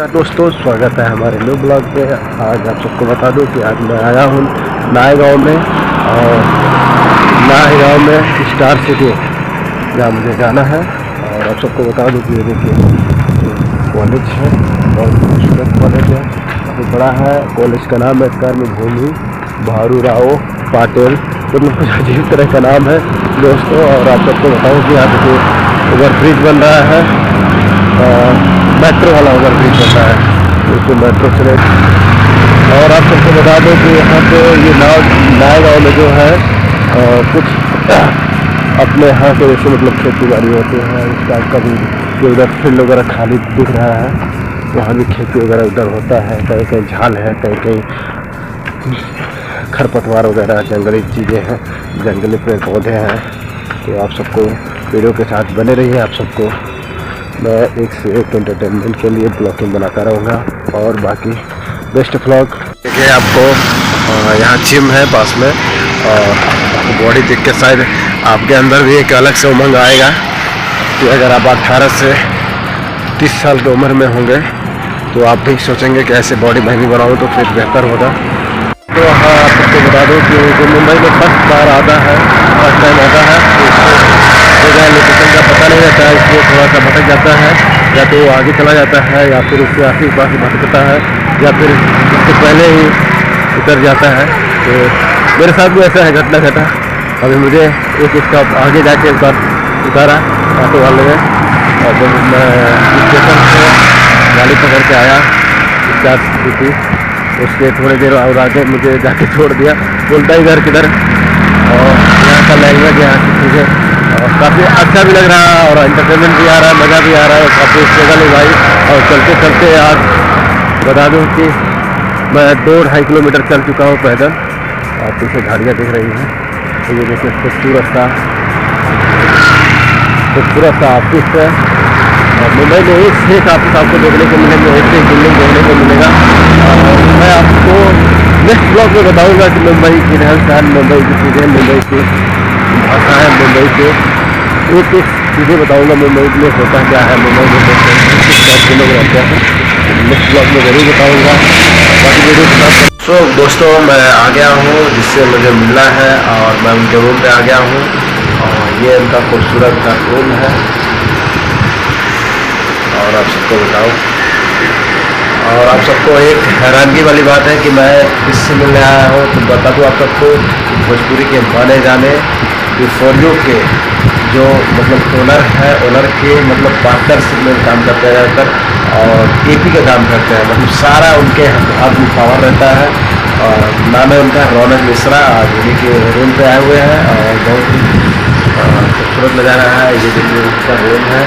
दोस्तों, स्वागत है हमारे न्यू ब्लॉग पे। आज आप सबको बता दूं कि आज मैं आया हूँ नायगांव में, और नायगांव में स्टार सिटी जहाँ मुझे जाना है। और आप सबको बता दूं कि ये देखिए कॉलेज है, बहुत खूबसूरत कॉलेज है, काफ़ी बड़ा है। कॉलेज का नाम है कर्मभूमि भारूराव पाटिल, मतलब कुछ अजीब तरह का नाम है दोस्तों। और आप सबको बताऊँ कि यहाँ देखिए ओवर ब्रिज बन रहा है, मेट्रो वाला ओवर ब्रिज बन रहा है, उसको मेट्रो से। और आप सबको बता दें कि यहाँ पे ये नायगांव में जो है कुछ अपने यहाँ के जैसे मतलब खेती बाड़ी होती है उस टाइप का भी, जो उधर फील्ड वगैरह खाली दिख रहा है, वहाँ भी खेती वगैरह उधर होता है। कहीं कहीं झाल है, कहीं कहीं खरपतवार वगैरह जंगली चीज़ें हैं, जंगली पेड़ पौधे हैं। तो आप सबको वीडियो के साथ बने रहिए। आप सबको मैं एक से एक एंटरटेनमेंट के लिए ब्लॉगिंग बनाता रहूँगा, और बाकी बेस्ट ब्लॉग। देखिए आपको यहाँ जिम है पास में, और बॉडी देख के शायद आपके अंदर भी एक अलग से उमंग आएगा कि अगर आप 18 से 30 साल की उम्र में होंगे तो आप भी सोचेंगे कि ऐसे बॉडी मैं भी बनाऊँ तो फिर बेहतर होगा। तो हाँ, आप सबको बता दूँ कि जो मुंबई में फर्स्ट बार आता है, फर्स्ट टाइम आता है, तो जगह लोकेशन का पता नहीं रहता है, इसलिए थोड़ा सा भटक जाता है। या तो आगे चला जाता है, या फिर उसके आगे पास भटकता है, या फिर उससे पहले ही उतर जाता है। तो मेरे साथ भी ऐसा है, घटना घटा। अभी मुझे एक स्टॉप आगे जाके एक बार उतारा ऑटो वाले ने, और जब मैं स्टेशन से गाड़ी पकड़ के आया स्टार सिटी, उसके थोड़ी देर और आगे मुझे जाके छोड़ दिया, बोलता इधर किधर। और यहाँ का लैंग्वेज, यहाँ की चीज़ें काफ़ी अच्छा भी लग रहा है, और एंटरटेनमेंट भी आ रहा है, मज़ा भी आ रहा है, काफ़ी स्ट्रगल है भाई। और चलते चलते आज बता दूँ कि मैं 2-2.5 किलोमीटर चल चुका हूँ पैदल, और पीछे झाड़ियाँ दिख रही हैं। तो ये देखिए खूबसूरत सा ऑफिस है, और मुंबई में एक से एक ऑफिस आपको देखने को मिलेंगे, एक से एक बिल्डिंग देखने को मिलेगा। और मैं आपको नेक्स्ट ब्लॉग में बताऊंगा कि मुंबई की रहन सहन, मुंबई की चीज़ें, मुंबई की भाषा है, मुंबई के एक एक चीज़ें बताऊंगा। मुंबई में होता क्या है, मुंबई में किस टाइप के लोग रहते हैं, नेक्स्ट ब्लॉग में ज़रूर बताऊंगा। बाकी वीडियो के साथ तो दोस्तों मैं आ गया हूँ जिससे मुझे मिलना है, और मैं उनके रूम पे आ गया हूँ, और ये उनका खूबसूरत सा रूम है। और आप सबको बताऊँ, और आप सबको एक हैरानगी वाली बात है कि मैं किससे मिलने आया हूँ, तो बता दूँ आप सबको भोजपुरी के माने जाने फॉर यू के जो मतलब ओनर है, ओनर के मतलब पार्टनरशिप में काम करते हैं ज़्यादातर, और एपी का काम करते हैं, मतलब सारा उनके हाथ में पावर रहता है। और नाम है उनका रौनक मिश्रा। आज उन्हीं के रूम पे आए हुए हैं, और बहुत ही खूबसूरत नज़ारा है। ये देखिए उनका रूम है,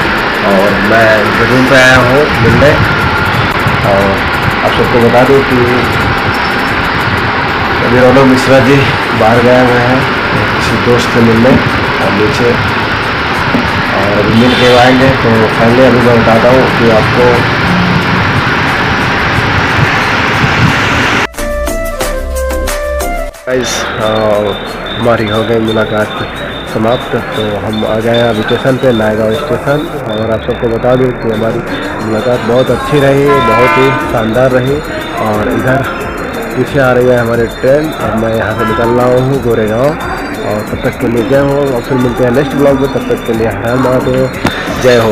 और मैं उनके रूम पे आया हूँ मिलने। और आप सबको बता दूँ कि अभी रौनक मिश्रा जी बाहर गए हुए हैं किसी दोस्त से मिलने, और नीचे और अभी मिल के आएंगे। तो फाइनली अभी मैं बताता हूँ कि आपको हमारी हो गई मुलाकात समाप्त। तो हम आ गए हैं अभी स्टेशन पे, नायगांव स्टेशन। और आप सबको बता दूं कि हमारी मुलाकात बहुत अच्छी रही, बहुत ही शानदार रही। और इधर पीछे आ रही है हमारी ट्रेन, और मैं यहाँ से निकल रहा हूँ गोरेगांव। और तब तक के लिए जय हो, और फिर मिलते हैं नेक्स्ट ब्लॉग में। तब तक के लिए हर महादेव, जय हो।